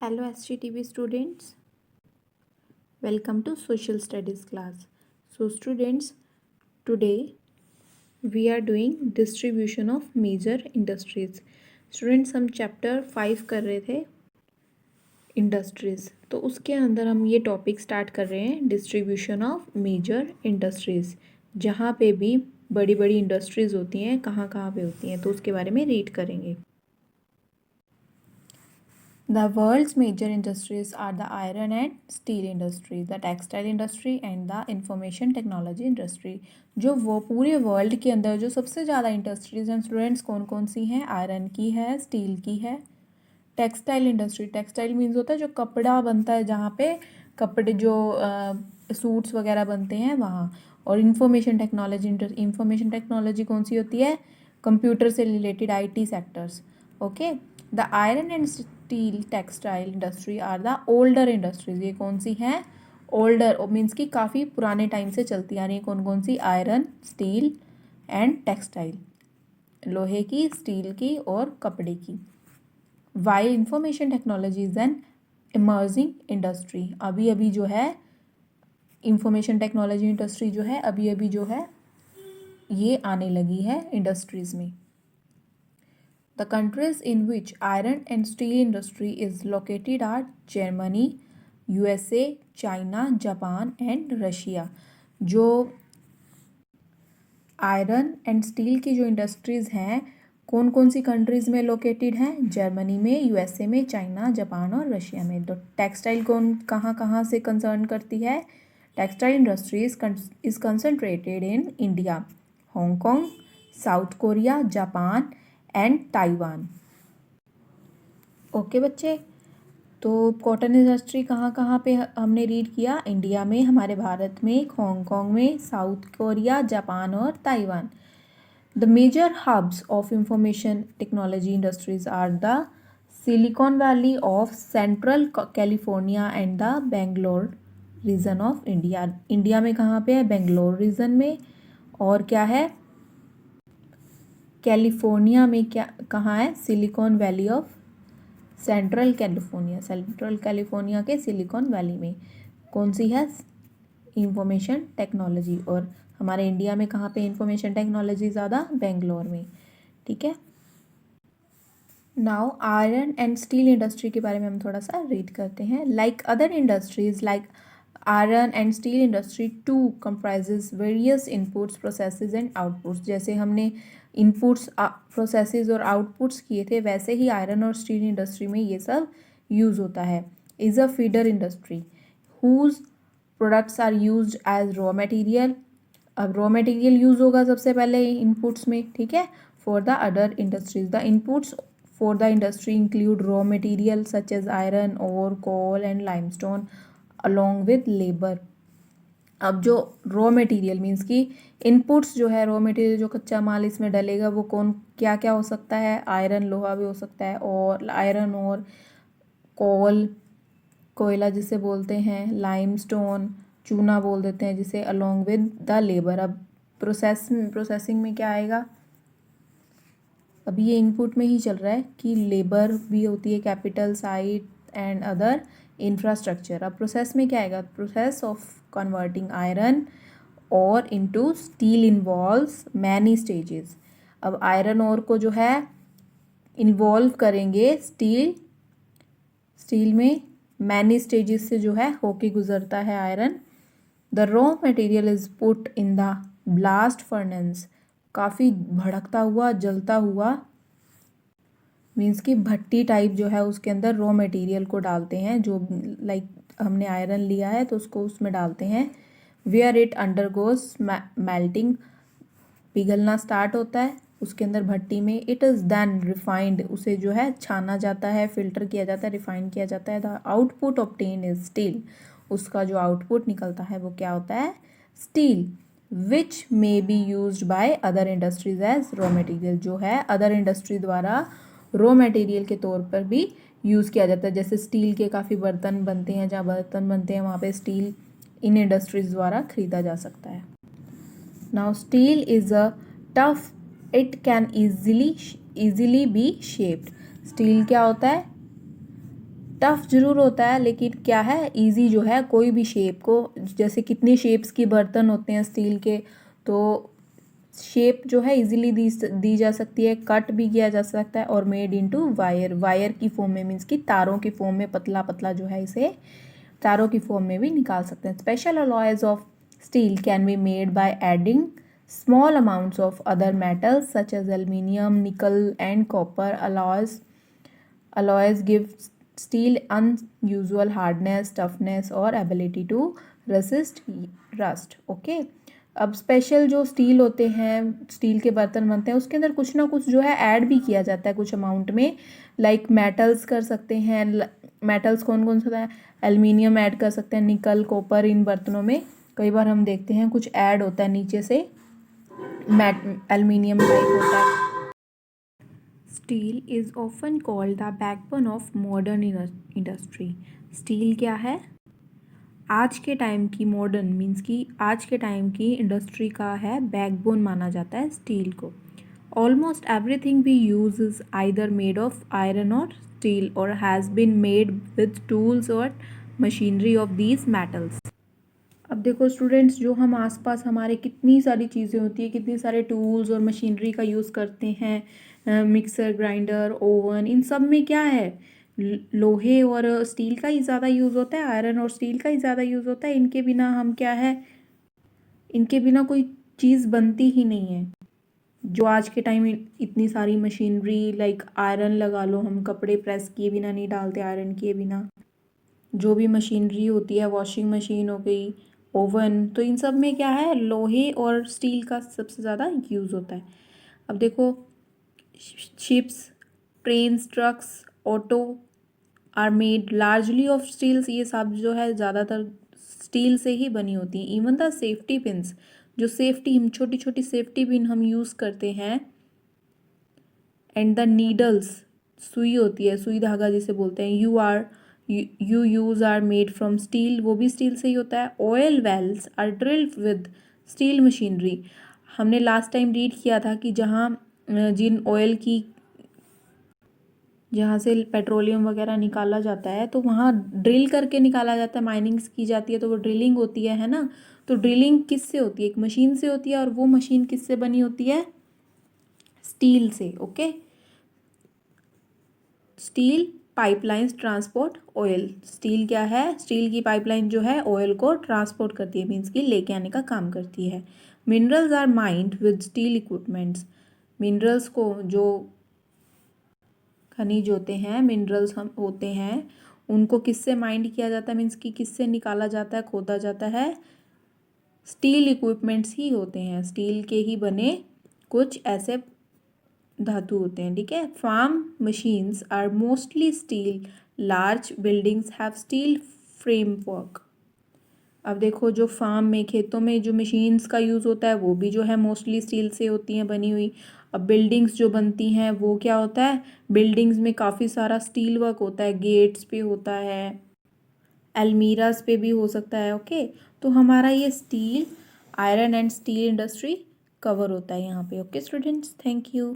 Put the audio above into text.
Hello SGTV students, welcome to social studies class. So students, today we are doing distribution of major industries. Students हम chapter 5 कर रहे थे industries, तो उसके अंदर हम ये टॉपिक स्टार्ट कर रहे हैं डिस्ट्रीब्यूशन ऑफ मेजर इंडस्ट्रीज़, जहाँ पे भी बड़ी बड़ी इंडस्ट्रीज़ होती हैं कहाँ कहाँ पे होती हैं तो उसके बारे में रीड करेंगे. The world's major industries are the iron and steel industry, the textile industry and the information technology industry. जो वो पूरे वर्ल्ड के अंदर जो सबसे ज़्यादा इंडस्ट्रीज हैं स्टूडेंट्स कौन कौन सी हैं? आयरन की है, स्टील की है. टेक्सटाइल इंडस्ट्री, टेक्सटाइल मीन्स होता है जो कपड़ा बनता है, जहाँ पे कपड़े जो सूट्स वगैरह बनते हैं वहाँ. और इंफॉर्मेशन टेक्नोलॉजी कौन सी होती है? कंप्यूटर से related IT sectors. Okay. The iron and steel textile industry are the older industries. ये कौन सी हैं? ओल्डर मीन्स कि काफ़ी पुराने टाइम से चलती आ रही है. कौन कौन सी? आयरन, स्टील एंड टेक्सटाइल, लोहे की, स्टील की और कपड़े की. While information technology is an emerging industry. अभी अभी जो है इंफॉर्मेशन टेक्नोलॉजी इंडस्ट्री जो है अभी अभी जो है ये आने लगी है इंडस्ट्रीज में. The countries in which iron and steel industry is located are Germany, USA, China, Japan and Russia. जो आयरन एंड स्टील की जो इंडस्ट्रीज़ हैं कौन कौन सी कंट्रीज़ में लोकेटेड हैं? जर्मनी में, USA में, चाइना, जापान और रशिया में. तो टेक्सटाइल कौन कहाँ कहाँ से कंसर्न करती है? Textile industry is concentrated in India, Hong Kong, south Korea, Japan and Taiwan. Okay बच्चे, तो कॉटन इंडस्ट्री कहाँ कहाँ पे हमने रीड किया? इंडिया में, हमारे भारत में, हांगकांग में, साउथ कोरिया, जापान और Taiwan. The major hubs of information technology industries are the Silicon Valley of central California and the Bangalore region of India. India में कहाँ पे है? बेंगलोर रीजन में. और क्या है? कैलिफोर्निया में क्या कहाँ है? Silicon Valley of central California के सिलिकॉन वैली में कौन सी है? Information technology. और हमारे इंडिया में कहाँ पे इंफॉर्मेशन टेक्नोलॉजी ज़्यादा? बेंगलोर में. ठीक है. Now iron and steel industry के बारे में हम थोड़ा सा रीड करते हैं. Like other industries like iron and steel industry to comprises various inputs, processes and outputs. जैसे हमने इनपुट्स, प्रोसेसेस और आउटपुट्स किए थे, वैसे ही आयरन और स्टील इंडस्ट्री में ये सब यूज़ होता है. Is a feeder industry whose products are used as raw material. अब रॉ मटेरियल यूज़ होगा सबसे पहले इनपुट्स में. ठीक है. For the other industries, the inputs for the industry include raw material such as iron ore, coal and limestone along with labor. अब जो raw material means कि इनपुट्स जो है, रॉ मटेरियल जो कच्चा माल इसमें डलेगा वो कौन क्या क्या हो सकता है? आयरन, लोहा भी हो सकता है, और आयरन और कोल, कोयला जिसे बोलते हैं, लाइमस्टोन, चूना बोल देते हैं जिसे, अलोंग विद द लेबर. अब प्रोसेसिंग में क्या आएगा? अभी ये इनपुट में ही चल रहा है कि लेबर भी होती है, capital, site and other infrastructure. अब प्रोसेस में क्या आएगा? प्रोसेस ऑफ कन्वर्टिंग आयरन और into steel involves many stages. अब आयरन और को जो है इन्वॉल्व करेंगे स्टील में मैनी स्टेजेस से जो है होके गुजरता है iron. The raw material is put in the blast furnace. काफ़ी भड़कता हुआ, जलता हुआ, मीन्स कि भट्टी टाइप जो है उसके अंदर रॉ मटेरियल को डालते हैं. जो लाइक हमने आयरन लिया है तो उसको उसमें डालते हैं. वेयर इट अंडरगोज मेल्टिंग, पिघलना स्टार्ट होता है उसके अंदर भट्टी में. इट इज़ देन रिफाइंड, उसे जो है छाना जाता है, फिल्टर किया जाता है, रिफाइन किया जाता है. The output obtain is steel. उसका जो आउटपुट निकलता है वो क्या होता है? Steel. Which may be use by other industries as raw material. जो है अदर इंडस्ट्री द्वारा रॉ मटेरियल के तौर पर भी यूज़ किया जाता है. जैसे स्टील के काफ़ी बर्तन बनते हैं, जहाँ बर्तन बनते हैं वहाँ पे स्टील इन इंडस्ट्रीज द्वारा खरीदा जा सकता है. Now steel is a tough, it can easily B shaped. Steel क्या होता है? टफ जरूर होता है, लेकिन क्या है, इजी जो है कोई भी शेप को, जैसे कितनी शेप्स की बर्तन होते हैं स्टील के, तो शेप जो है इजीली दी जा सकती है, कट भी किया जा सकता है, और मेड इनटू वायर, वायर की फॉर्म में, मीन्स कि तारों की फॉर्म में, पतला पतला जो है इसे तारों की फॉर्म में भी निकाल सकते हैं। Special alloys of steel can be made by adding small amounts of other metals such as aluminium, nickel and copper. Alloys give steel unusual hardness, toughness or ability to resist rust. Okay, अब special जो steel होते हैं, steel के बर्तन बनते हैं, उसके अंदर कुछ ना कुछ जो है ऐड भी किया जाता है कुछ अमाउंट में, लाइक मेटल्स कर सकते हैं। मेटल्स कौन कौन सा है, एल्युमिनियम ऐड कर सकते हैं, निकल, कॉपर, इन बर्तनों में कई बार हम देखते हैं कुछ ऐड होता है नीचे से, एल्युमिनियम टाइप होता है। Steel is often called the backbone of modern industry. Steel क्या है, आज के टाइम की मॉडर्न मीन्स कि आज के टाइम की इंडस्ट्री का है बैकबोन माना जाता है स्टील को। Almost everything we use is either made of iron और स्टील और has been made with tools और मशीनरी ऑफ दीज मेटल्स। अब देखो स्टूडेंट्स, जो हम आसपास हमारे कितनी सारी चीज़ें होती है, कितने सारे टूल्स और मशीनरी का यूज़ करते हैं, मिक्सर, ग्राइंडर, ओवन, इन सब में क्या है, लोहे और स्टील का ही ज़्यादा यूज़ होता है, आयरन और स्टील का ही ज़्यादा यूज़ होता है। इनके बिना हम क्या है, इनके बिना कोई चीज़ बनती ही नहीं है। जो आज के टाइम में इतनी सारी मशीनरी, लाइक आयरन लगा लो, हम कपड़े प्रेस किए बिना नहीं डालते, आयरन किए बिना। जो भी मशीनरी होती है, वॉशिंग मशीन हो गई, ओवन, तो इन सब में क्या है, लोहे और स्टील का सबसे ज़्यादा यूज़ होता है। अब देखो, ships, trains, trucks, auto are made largely of steels, ये सब जो है ज़्यादातर स्टील से ही बनी होती हैं। इवन द सेफ्टी पिन्स, जो सेफ्टी, हम छोटी छोटी सेफ्टी पिन हम यूज़ करते हैं, एंड द नीडल्स, सुई होती है, सुई धागा जिसे बोलते हैं, you use are made from steel, वो भी स्टील से ही होता है। Oil wells are drilled with steel machinery. हमने लास्ट टाइम रीड किया था कि जिन ऑयल की, जहाँ से पेट्रोलियम वगैरह निकाला जाता है, तो वहाँ ड्रिल करके निकाला जाता है, माइनिंग्स की जाती है, तो वो ड्रिलिंग होती है ना। तो ड्रिलिंग किससे होती है, एक मशीन से होती है, और वो मशीन किससे बनी होती है, स्टील से। Okay, steel pipelines transport oil. Steel क्या है, स्टील की पाइपलाइन जो है ऑयल को ट्रांसपोर्ट करती है, मीन्स कि लेके आने का काम करती है। Minerals are mined with steel equipments. Minerals को, जो खनिज होते हैं, मिनरल्स हम होते हैं, उनको किससे माइंड किया जाता है, मीन्स कि किससे निकाला जाता है, खोदा जाता है, स्टील इक्विपमेंट्स ही होते हैं, स्टील के ही बने कुछ ऐसे धातु होते हैं। ठीक है, farm machines are mostly steel, large buildings have steel framework. अब देखो, जो फार्म में, खेतों में जो मशीन्स का यूज़ होता है, वो भी जो है मोस्टली स्टील से होती हैं बनी हुई। अब बिल्डिंग्स जो बनती हैं, वो क्या होता है, बिल्डिंग्स में काफ़ी सारा स्टील वर्क होता है, गेट्स पे होता है, अलमीराज पे भी हो सकता है। ओके, तो हमारा ये steel, iron and steel industry cover होता है यहाँ पे। Okay students, thank you.